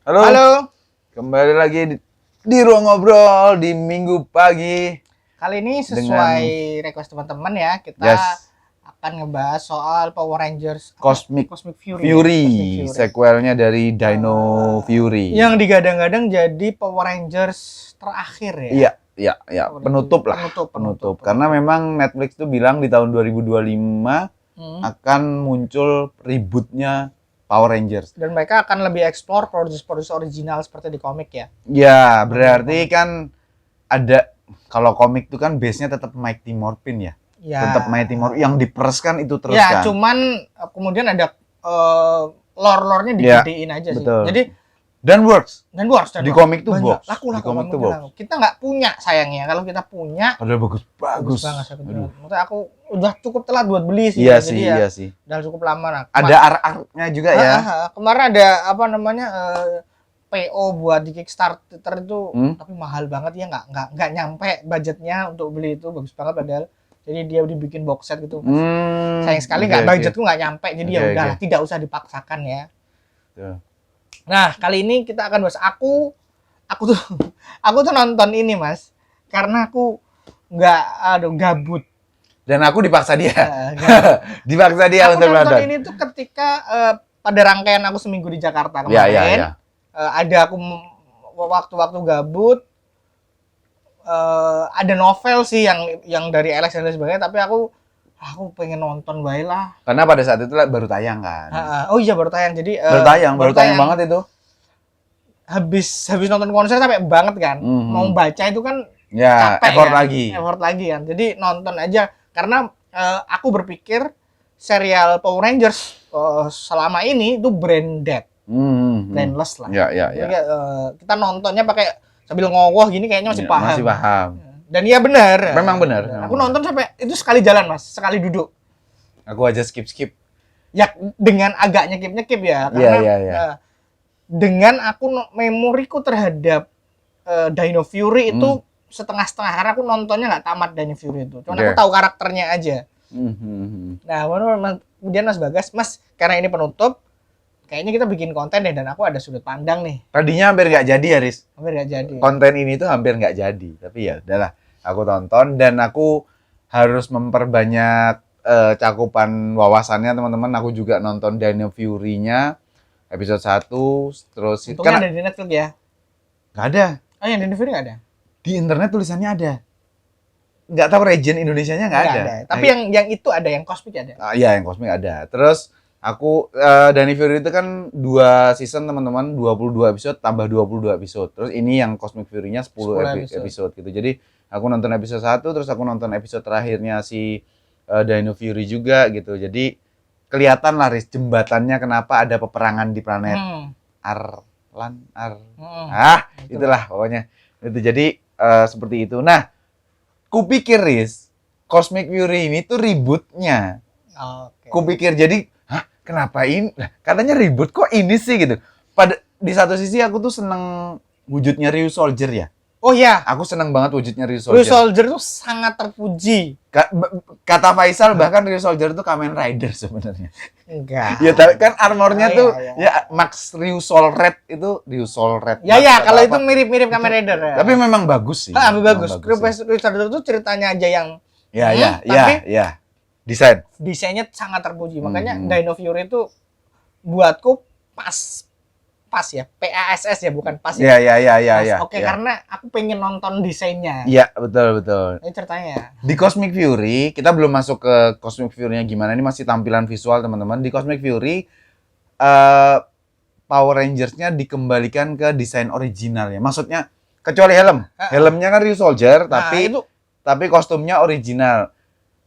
Halo, Halo, kembali lagi di Ruang Ngobrol di Minggu pagi kali ini sesuai dengan request teman-teman ya, kita Yes akan ngebahas soal Power Rangers Cosmic Cosmic Fury ya, Fury, Cosmic Fury. sequelnya dari Dino Fury. Yang digadang-gadang jadi Power Rangers terakhir ya. Iya, iya, iya, Power penutup lah, Rangers- penutup. Karena memang Netflix tuh bilang di tahun 2025 akan muncul rebootnya Power Rangers. Dan mereka akan lebih explore produce original seperti di komik ya. Ya, berarti kan ada, kalau komik tuh kan base-nya tetap Mighty Morphin ya. Ya. Tetap Mighty Morphin, yang diperes kan itu terus Ya, kan. cuman kemudian ada lore-nya Ya, digedein aja sih. betul. Jadi Dan works. dan works Di komik tuh banyak. box. Laku Di komik tuh komiknya box. laku. Kita nggak punya sayangnya. Kalau kita punya Padahal bagus bagus banget sih. Maksudnya aku udah cukup telat buat beli sih. Iya ya. sih, Jadi ya, iya sih. udah cukup lama. Nah, Ada art-artnya juga ya. kemarin ada apa namanya PO buat di Kickstarter itu, tapi mahal banget ya, nggak nyampe budgetnya untuk beli itu. Bagus banget padahal. Jadi dia dibikin box set gitu. Sayang sekali budgetku nggak nyampe. Jadi ya udah tidak usah dipaksakan ya. Nah, kali ini kita akan bahas aku tuh nonton ini, Mas. Karena aku gabut. Dan aku dipaksa dia. Gabut. Dipaksa dia Aku untuk nonton nonton. ini tuh ketika pada rangkaian aku seminggu di Jakarta kemarin. Iya. Ada aku waktu-waktu gabut, ada novel sih yang dari Alex dan lain sebagainya, tapi aku pengen nonton bae lah. Karena pada saat itu baru tayang kan. Oh iya, baru tayang. Jadi baru tayang banget itu. Habis nonton konser sampai banget kan. Mau baca itu kan ya, capek effort kan? lagi. Effort lagi kan. Jadi nonton aja karena aku berpikir serial Power Rangers selama ini itu branded. Brandless lah. Ya. Jadi, kita nontonnya pakai sambil ngowoh gini kayaknya masih paham. Masih paham. Dan iya benar. Memang benar. Aku nonton sampai itu sekali jalan, Mas, sekali duduk. Aku aja skip. Ya dengan agak nyekip ya karena Iya. Dengan aku memoriku terhadap Dino Fury itu setengah-setengah karena aku nontonnya nggak tamat Dino Fury itu. Cuman aku tahu karakternya aja. Nah, kemudian Mas Bagas, Mas, karena ini penutup, kayaknya kita bikin konten deh, dan aku ada sudut pandang nih. Tadinya hampir nggak jadi, Haris. Hampir nggak jadi. Konten ini tuh hampir nggak jadi, tapi ya udahlah. Aku tonton dan aku harus memperbanyak cakupan wawasannya, teman-teman. Aku juga nonton Dino Fury-nya episode 1, terus Untungnya ada di Netflix ya? Nggak ada. Oh, yang Dino Fury nggak ada? Di internet tulisannya ada. Nggak tahu region Indonesianya nggak ada. Tapi yang itu ada, yang Cosmic ada. Iya, yang Cosmic ada. Terus aku Dino Fury itu kan 2 season, teman-teman, 22 episode tambah 22 episode. Terus ini yang Cosmic Fury-nya 10 episode gitu. Jadi aku nonton episode 1, terus aku nonton episode terakhirnya si Dino Fury juga gitu. Jadi kelihatan lah, Riz, jembatannya kenapa ada peperangan di planet itulah pokoknya. Itu jadi seperti itu. Nah, kupikir, Riz, Cosmic Fury ini tuh rebootnya. Kupikir jadi, kenapa ini? Katanya reboot, kok ini sih gitu. Di satu sisi aku tuh seneng wujudnya Ryu Soldier ya. Oh ya, aku seneng banget wujudnya Ryu Soldier. Ryu Soldier tuh sangat terpuji. Kata Faisal bahkan Ryu Soldier tuh Kamen Rider sebenarnya. Enggak. Ya tapi kan armornya tuh ya Max Ryu Sol Red itu Ryu Sol Red. Ya kalau itu mirip Kamen Rider ya. Tapi memang bagus sih. Bagus. Ryu Soldier itu ceritanya aja yang Ya. Desainnya sangat terpuji. Makanya Dino Fury itu buatku pas ya, PASS ya, bukan pas ya. Oke, karena aku pengen nonton desainnya. Iya, betul. Ini ceritanya. Di Cosmic Fury, kita belum masuk ke Cosmic Fury-nya gimana. Ini masih tampilan visual, teman-teman. Di Cosmic Fury, Power Rangers-nya dikembalikan ke desain originalnya. Maksudnya, kecuali helm. Helmnya kan Ryu Soldier, tapi kostumnya original.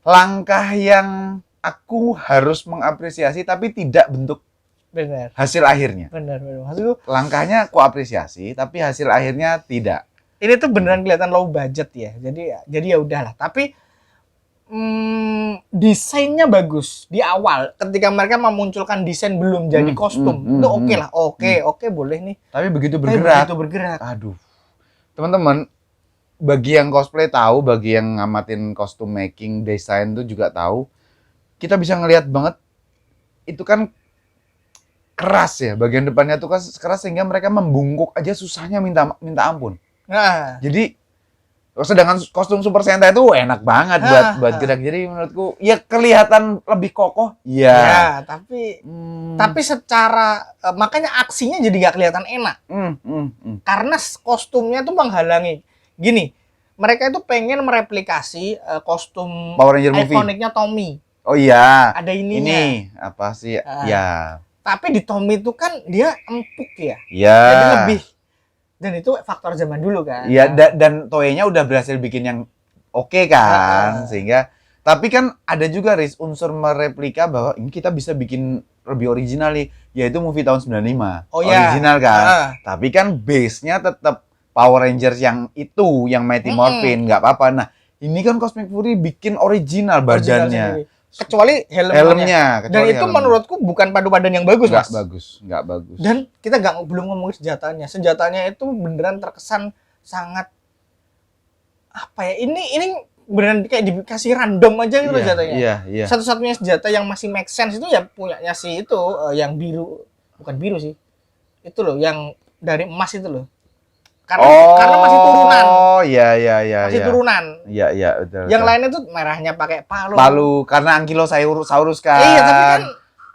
Langkah yang aku harus mengapresiasi, tapi tidak bentuk hasil akhirnya. Benar. Maksudku, langkahnya aku apresiasi, tapi hasil akhirnya tidak. Ini tuh beneran kelihatan low budget ya. Jadi ya udahlah. Tapi desainnya bagus di awal. Ketika mereka memunculkan desain belum jadi kostum, itu oke lah. Oke, boleh nih. Tapi begitu bergerak. Aduh, teman-teman, bagi yang cosplay tahu, bagi yang ngamatin kostum making, desain tuh juga tahu. Kita bisa ngelihat banget itu kan keras ya, bagian depannya tuh keras sehingga mereka membungkuk aja susahnya minta ampun. Nah, Jadi sedangkan kostum Super Sentai itu enak banget buat gerak. Jadi menurutku ya kelihatan lebih kokoh. ya, Ya. tapi secara makanya aksinya jadi nggak kelihatan enak. Karena kostumnya tuh menghalangi. Gini, mereka itu pengen mereplikasi kostum Power Ranger movie. ikoniknya Tommy. Oh iya. Ada ininya. Ini apa sih? Ya. Tapi di Tommy itu kan dia empuk ya. Ya. Jadi lebih, dan itu faktor zaman dulu kan. Iya, dan Toei-nya udah berhasil bikin yang oke kan, sehingga tapi kan ada juga unsur mereplika bahwa ini kita bisa bikin lebih original nih, yaitu movie tahun 95. Oh iya. Original kan. Tapi kan base-nya tetap Power Rangers yang itu, yang Mighty Morphin, nggak apa-apa. Nah, ini kan Cosmic Fury bikin original badannya. Kecuali helmnya. Dan itu menurutku bukan padu-padan yang bagus, Mas. Nggak bagus. Dan kita belum ngomongin senjatanya. Senjatanya itu beneran terkesan sangat apa ya? Ini beneran kayak dikasih random aja gitu senjatanya. Iya. Satu-satunya senjata yang masih make sense itu ya punyanya si itu yang biru, bukan biru sih. Itu loh yang dari emas itu loh. Karena masih turunan. Oh, iya. Masih turunan. Iya, betul. Yang lainnya tuh merahnya pakai palu. Karena Ankylosaurus kan. Iya, tapi kan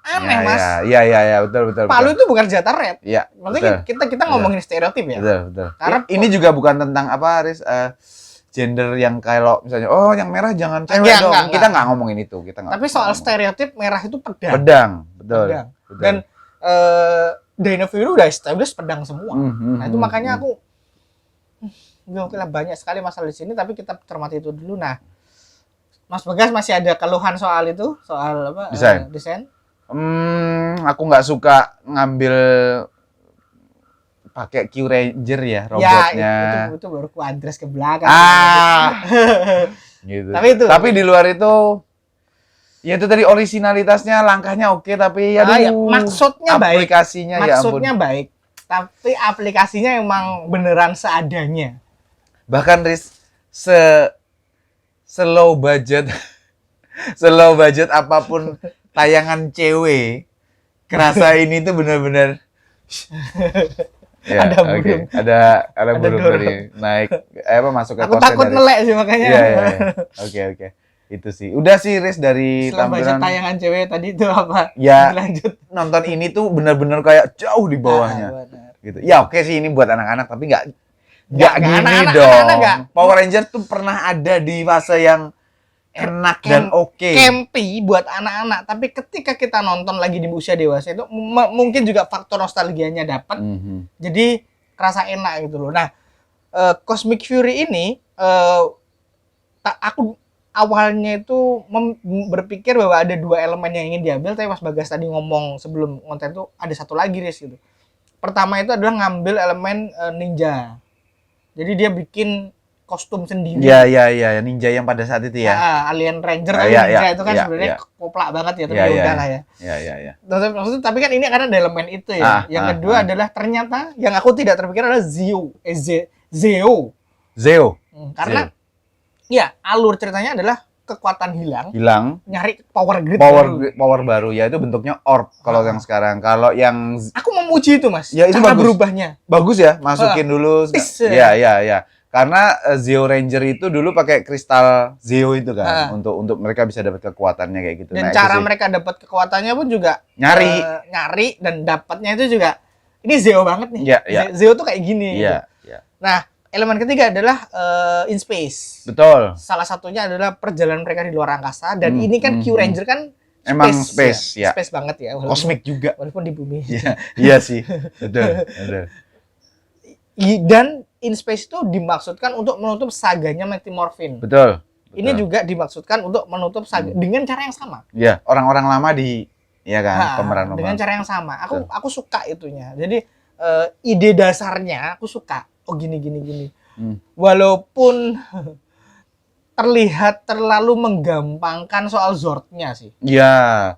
aneh, Mas. Iya, betul. Palu itu bukan senjata red. Iya. Maksudnya kita ngomongin stereotip ya. Betul. Karena ini juga bukan tentang apa, Riz, gender yang kalau misalnya yang merah jangan cewek Enggak, dong. enggak. Kita nggak ngomongin itu, Tapi soal stereotip merah itu pedang. Pedang, betul. Dan Dino Fury udah establish pedang semua. Nah, itu makanya aku oke lah, banyak sekali masalah di sini, tapi kita cermati itu dulu. Nah, Mas Bagas masih ada keluhan soal itu, soal apa? Desain. Aku nggak suka ngambil pakai Q Ranger ya robotnya. Ya, itu baru ku address ke belakang. Gitu. Tapi di luar itu ya itu tadi originalitasnya, langkahnya oke, tapi maksudnya baik. Aplikasinya maksudnya baik. Tapi aplikasinya emang beneran seadanya. Bahkan Riz, slow budget apapun tayangan cewek, kerasa ini tuh benar-benar ada burung. Ada burung dari naik masuk ke Aku takut melek sih makanya. Iya. Oke. Itu sih. Udah sih Riz dari tampilan tayangan cewek tadi itu apa? Ya, lanjut. Nonton ini tuh benar-benar kayak jauh di bawahnya. Gitu. Ya oke sih ini buat anak-anak, tapi nggak gini dong. Power Ranger tuh pernah ada di fase yang enak dan oke. Campy buat anak-anak, tapi ketika kita nonton lagi di usia dewasa itu mungkin juga faktor nostalgianya dapat. Jadi kerasa enak gitu loh. Nah, Cosmic Fury ini aku awalnya itu berpikir bahwa ada dua elemen yang ingin diambil, tapi Mas Bagas tadi ngomong sebelum konten itu ada satu lagi Riz gitu. Pertama itu adalah ngambil elemen ninja. Jadi dia bikin kostum sendiri. Iya, ninja yang pada saat itu ya. Alien Ranger ninja itu kan sebenarnya koplak banget ya, tapi udah lah ya. Iya. Maksudnya tapi kan ini karena ada elemen itu ya. Yang kedua adalah ternyata yang aku tidak terpikir adalah Zeo. Karena ya alur ceritanya adalah kekuatan hilang, nyari power grid baru. Ya itu bentuknya orb kalau yang sekarang. Kalau yang aku memuji itu Mas. Ya itu cara berubahnya. Bagus ya, masukin dulu. Iya. Karena Zeo Ranger itu dulu pakai kristal Zeo itu kan untuk mereka bisa dapat kekuatannya kayak gitu. Dan cara mereka dapat kekuatannya pun juga nyari dan dapatnya itu juga ini Zeo banget nih. Zeo tuh kayak gini. Iya. Nah, elemen ketiga adalah in space. Betul. Salah satunya adalah perjalanan mereka di luar angkasa, dan ini kan Q Ranger kan emang space ya. Space banget ya. Kosmik juga. Walaupun di bumi. Iya sih. Betul. Dan in space itu dimaksudkan untuk menutup saganya Mighty Morphin. Betul. Ini juga dimaksudkan untuk menutup saga dengan cara yang sama. Iya, orang-orang lama pemeran dengan cara yang sama. Aku suka itunya. Jadi ide dasarnya aku suka. Oh gini. Walaupun terlihat terlalu menggampangkan soal Zord-nya sih. Ya,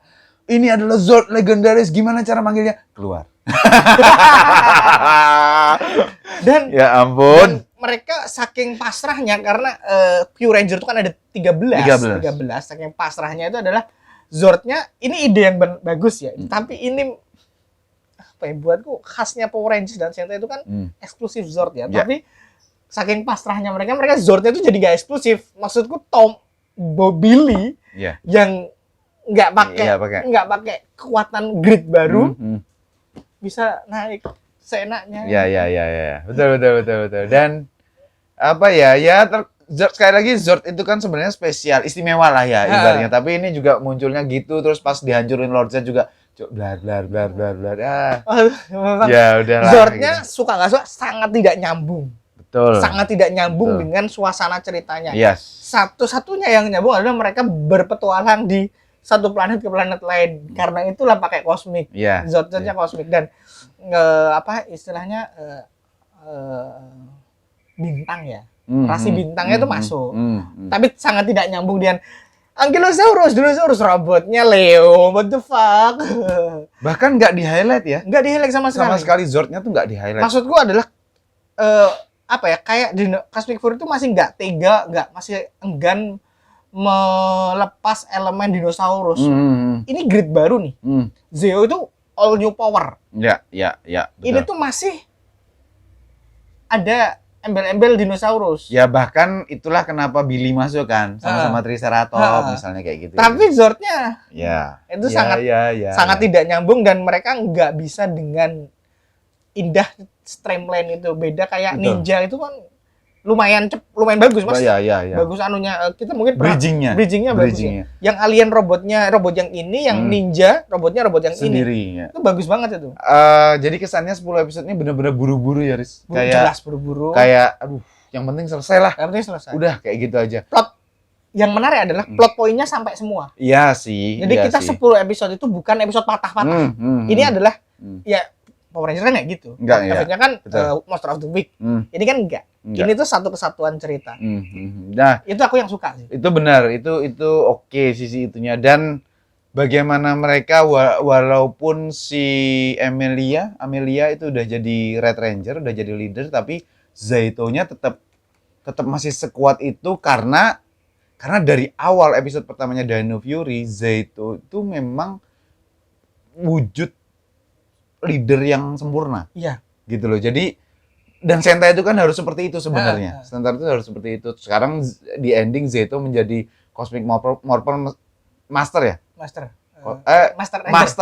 ini adalah Zord legendaris. Gimana cara manggilnya? Keluar. Dan ya ampun. Dan mereka saking pasrahnya karena Q Ranger itu kan ada 13. Saking pasrahnya itu adalah Zord-nya ini ide yang bagus ya. Tapi ini apa ya, buatku khasnya Power Rangers dan Sentai itu kan eksklusif Zord ya. Ya. Tapi saking pasrahnya mereka Zordnya itu jadi gak eksklusif. Maksudku Billy Iya. yang nggak pakai kekuatan grid baru bisa naik seenaknya. Ya. Betul. Dan apa ya? Zord, sekali lagi Zord itu kan sebenarnya spesial, istimewa lah ya ibaratnya. Tapi ini juga munculnya gitu, terus pas dihancurin Lord Zed juga blar. Ya udahlah. Zordnya gitu. suka nggak suka sangat tidak nyambung. Betul. Sangat tidak nyambung dengan suasana ceritanya. Yes. Satu-satunya yang nyambung adalah mereka berpetualang di satu planet ke planet lain. Karena itulah pakai kosmik. Zordnya kosmik dan apa istilahnya bintang ya. Rasi bintangnya itu masuk. Tapi sangat tidak nyambung dengan Ankylosaurus, dinosaurus robotnya Leo, what the fuck. Bahkan nggak di-highlight ya. Nggak di-highlight sama sekali. Sama sekali Zordnya tuh nggak di-highlight. Maksudku adalah apa ya, kayak di Cosmic Fury itu masih nggak tega, masih enggan melepas elemen dinosaurus. Ini grid baru nih. Zeo itu all new power. Ya. Betul. Ini tuh masih ada embel-embel dinosaurus. Ya bahkan itulah kenapa Billy masuk kan, sama-sama Triceratops misalnya kayak gitu. Tapi Zordnya, itu sangat tidak nyambung dan mereka nggak bisa dengan indah streamline itu. Beda kayak Ninja itu kan lumayan bagus mas. Bagus anunya, kita mungkin bridgingnya bagus ya. Yang alien robot yang ini, yang ninja robot yang sendiri, ini itu bagus banget itu. Jadi kesannya 10 episode ini benar-benar buru-buru ya Riz. Jelas buru-buru. Kayak aduh, yang penting selesai lah. Yang penting selesai. Udah kayak gitu aja. Plot yang menarik adalah plot poinnya sampai semua. Iya sih. Jadi kita 10 episode itu bukan episode patah-patah. Ini adalah ya Power Rangers kan nggak gitu. Efeknya kan Monster of the Week. Ini kan enggak. Ini tuh satu kesatuan cerita. Nah, itu aku yang suka sih. Itu benar. Itu oke sisi itunya. Dan bagaimana mereka walaupun si Amelia itu udah jadi Red Ranger, udah jadi leader, tapi Zayto-nya tetap masih sekuat itu karena dari awal episode pertamanya Dino Fury, Zayto itu memang wujud leader yang sempurna. Iya. Gitu loh. Jadi dan Sentai itu kan harus seperti itu sebenarnya. Sentai itu harus seperti itu. Sekarang di ending Zayto menjadi Cosmic Morpher Master ya? Master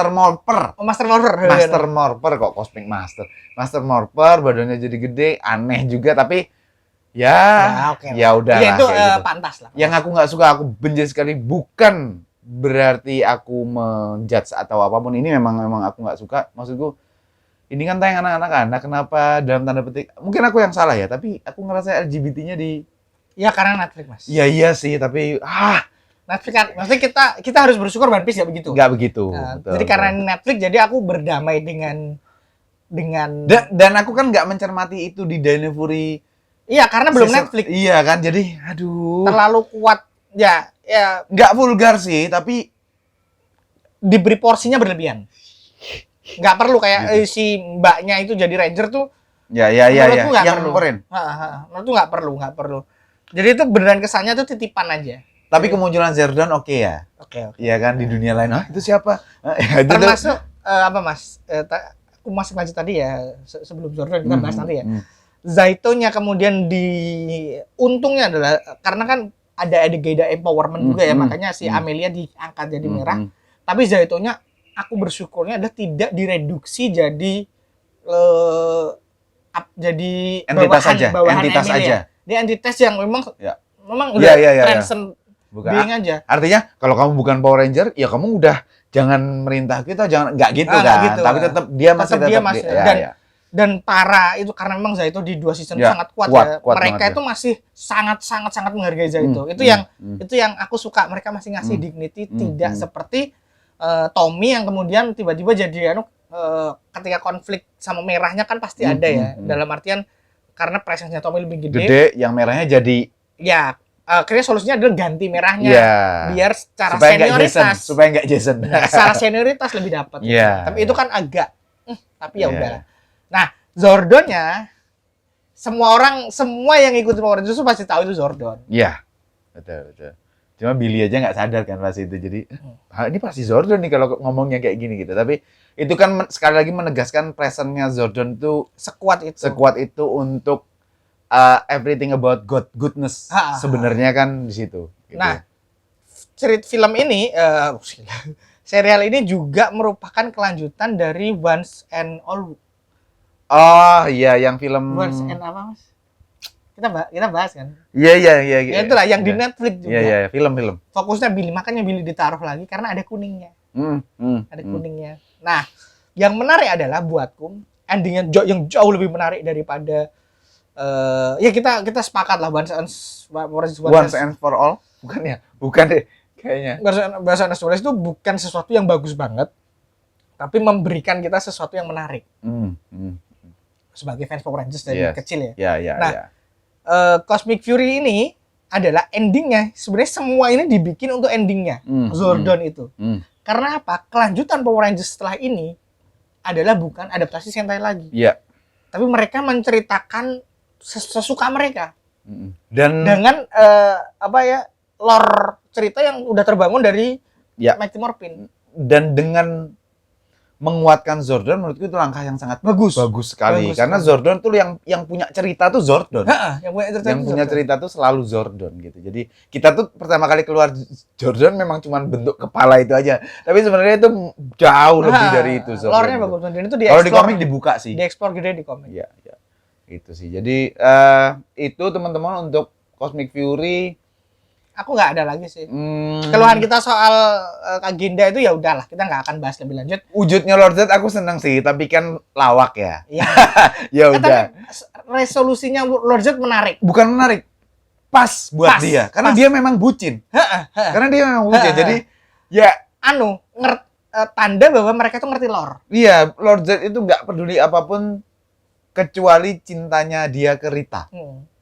Morpher. Master Morpher kok Cosmic Master. Master Morpher badannya jadi gede, aneh juga tapi ya udah lah. Itu gitu. pantas lah. Yang aku nggak suka, aku benci sekali, bukan berarti aku menjudge atau apapun, ini memang aku nggak suka. Maksudku ini kan tayang anak-anak, kenapa dalam tanda petik, mungkin aku yang salah ya, tapi aku ngerasa LGBT-nya di... Ya karena Netflix mas. Iya sih, tapi Netflix kan, maksudnya kita harus bersyukur One Piece nggak begitu. Nggak begitu. Jadi karena Netflix, jadi aku berdamai dengan dan aku kan nggak mencermati itu di Dino Fury. Iya, karena belum Netflix. Iya kan, jadi aduh. Terlalu kuat, ya nggak vulgar sih, tapi diberi porsinya berlebihan. Nggak perlu kayak gitu. Si mbaknya itu jadi ranger tuh. Ya. Yang keren. Menurutku nggak perlu. Jadi itu beneran kesannya tuh titipan aja. Tapi kemunculan Zordon oke ya. Oke. Iya kan, di dunia lain. Itu siapa? Termasuk apa mas? Aku masih lanjut tadi ya, sebelum Zordon kita bahas nanti ya. Zayto-nya kemudian untungnya adalah karena kan ada Geda empowerment juga ya, makanya si Amelia diangkat jadi merah. Tapi Zayto-nya aku bersyukurnya adalah tidak direduksi jadi entitas aja. Dia entitas yang memang udah transcend being aja. Artinya kalau kamu bukan Power Ranger, ya kamu udah jangan merintah kita, jangan nggak gitu kan. Gitu. Tapi tetap dia masih dan para itu karena memang Zayto di 2 season sangat kuat ya. Mereka itu masih sangat menghargai Zayto. Itu yang aku suka, mereka masih ngasih dignity, tidak seperti Tommy yang kemudian tiba-tiba jadi ketika konflik sama merahnya kan pasti ada ya. Dalam artian karena presence-nya Tommy lebih gede, yang merahnya jadi akhirnya solusinya adalah ganti merahnya biar secara supaya senioritas supaya nggak Jason. Secara senioritas lebih dapat. Tapi itu kan agak tapi ya udah. Nah, Zordonnya semua yang ikutin Power Rangers pasti tahu itu Zordon. Iya. Betul. Cuma Billy aja nggak sadar kan pas itu. Jadi ini pasti Zordon nih kalau ngomongnya kayak gini gitu. Tapi itu kan sekali lagi menegaskan presence-nya Zordon itu sekuat itu untuk everything about goodness sebenarnya kan di situ. Gitu. Nah, cerita film ini, serial ini juga merupakan kelanjutan dari Once and All. Oh iya, yang film Once and apa mas? Kita bahas kan? Iya. Ya itulah yang di Netflix juga. Iya, film. Fokusnya Billy, makanya Billy ditaruh lagi karena ada kuningnya. Ada kuningnya. Nah, yang menarik adalah buatku endingnya yang jauh lebih menarik daripada ya kita sepakat lah Once and for all, bukan deh kayaknya. Bahasa Indonesia itu bukan sesuatu yang bagus banget, tapi memberikan kita sesuatu yang menarik. Sebagai fans Power Rangers dari kecil ya. Nah, Cosmic Fury ini adalah endingnya. Sebenarnya semua ini dibikin untuk endingnya Zordon itu. Karena apa? Kelanjutan Power Rangers setelah ini adalah bukan adaptasi Sentai lagi. Iya. Tapi mereka menceritakan sesuka mereka. Dan dengan lore cerita yang udah terbangun dari Mighty Morphin. Dan dengan menguatkan Zordon, menurutku itu langkah yang sangat bagus sekali. Karena sekali. Zordon tuh yang punya cerita tuh Zordon. Yang punya cerita tuh selalu Zordon gitu. Jadi kita tuh pertama kali keluar Zordon memang cuma bentuk kepala itu aja. Tapi sebenarnya itu jauh lebih dari itu Zordon. Lore-nya bagus. Dan itu kalau di komik dibuka sih. Dieksplor gede di komik. Iya. Itu sih. Jadi itu teman-teman untuk Cosmic Fury. Aku nggak ada lagi sih. Keluhan kita soal agenda itu ya udahlah, kita nggak akan bahas lebih lanjut. Wujudnya Lord Z aku senang sih, tapi kan lawak ya. Iya. Ya udah. Resolusinya Lord Z menarik. Bukan menarik, pas buat dia, karena dia memang bucin. Jadi ya tanda bahwa mereka tuh ngerti lore. Iya, Lord Z itu nggak peduli apapun kecuali cintanya dia ke Rita.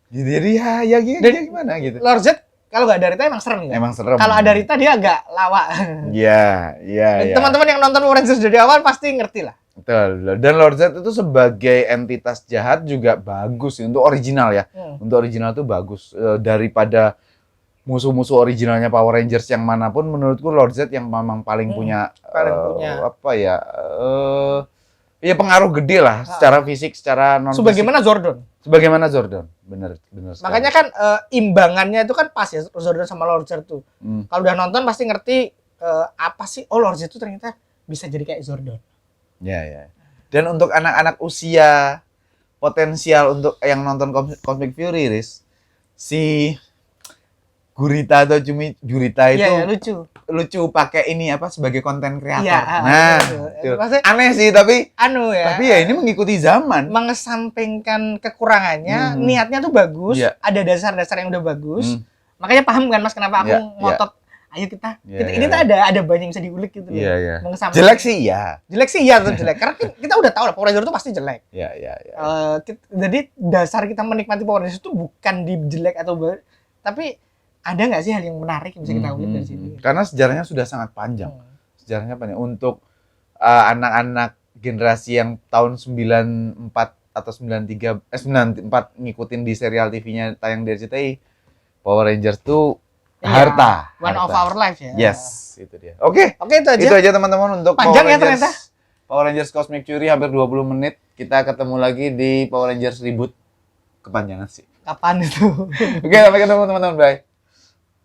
Jadi ya gimana gitu. Lord Z kalau nggak ada Rita emang serem ya? Emang serem. Kalau ada Rita dia agak lawak. Iya. Teman-teman yang nonton Power Rangers dari awal pasti ngerti lah. Betul. Dan Lord Z itu sebagai entitas jahat juga bagus untuk original ya. Untuk original tuh bagus daripada musuh-musuh originalnya Power Rangers yang manapun. Menurutku Lord Z yang memang paling punya pengaruh gede lah secara fisik, secara non fisik. Sebagaimana Zordon. Bener sekali. Makanya kan imbangannya itu kan pas ya Zordon sama Lord Z tuh. Kalau udah nonton pasti ngerti apa sih Lord Z itu ternyata bisa jadi kayak Zordon. Ya. Dan untuk anak-anak usia potensial untuk yang nonton Cosmic Fury, si Gurita atau Jurita itu lucu pakai ini sebagai konten kreator. Aneh sih tapi ya ini mengikuti zaman. Mengesampingkan kekurangannya, niatnya tuh bagus, ada dasar-dasar yang udah bagus. Makanya paham kan Mas kenapa aku ngotot ayo kita ini tuh ada banyak yang bisa diulik gitu loh. Jelek sih ya tetap jelek. Karena kita udah tahu lah Power Rangers itu pasti jelek. Jadi dasar kita menikmati Power Rangers itu bukan di jelek atau tapi ada nggak sih hal yang menarik yang bisa kita ulik dari sini? Karena sejarahnya sudah sangat panjang. Untuk anak-anak generasi yang tahun 94 atau 94 ngikutin di serial TV-nya tayang di RCTI, Power Rangers tuh harta. One of our life ya. Yes, itu dia. Oke, itu aja teman-teman untuk panjang ya ternyata. Power Rangers Cosmic Fury hampir 20 menit. Kita ketemu lagi di Power Rangers Reboot. Kepanjangan sih. Kapan itu? Oke, sampai ketemu teman-teman. Bye.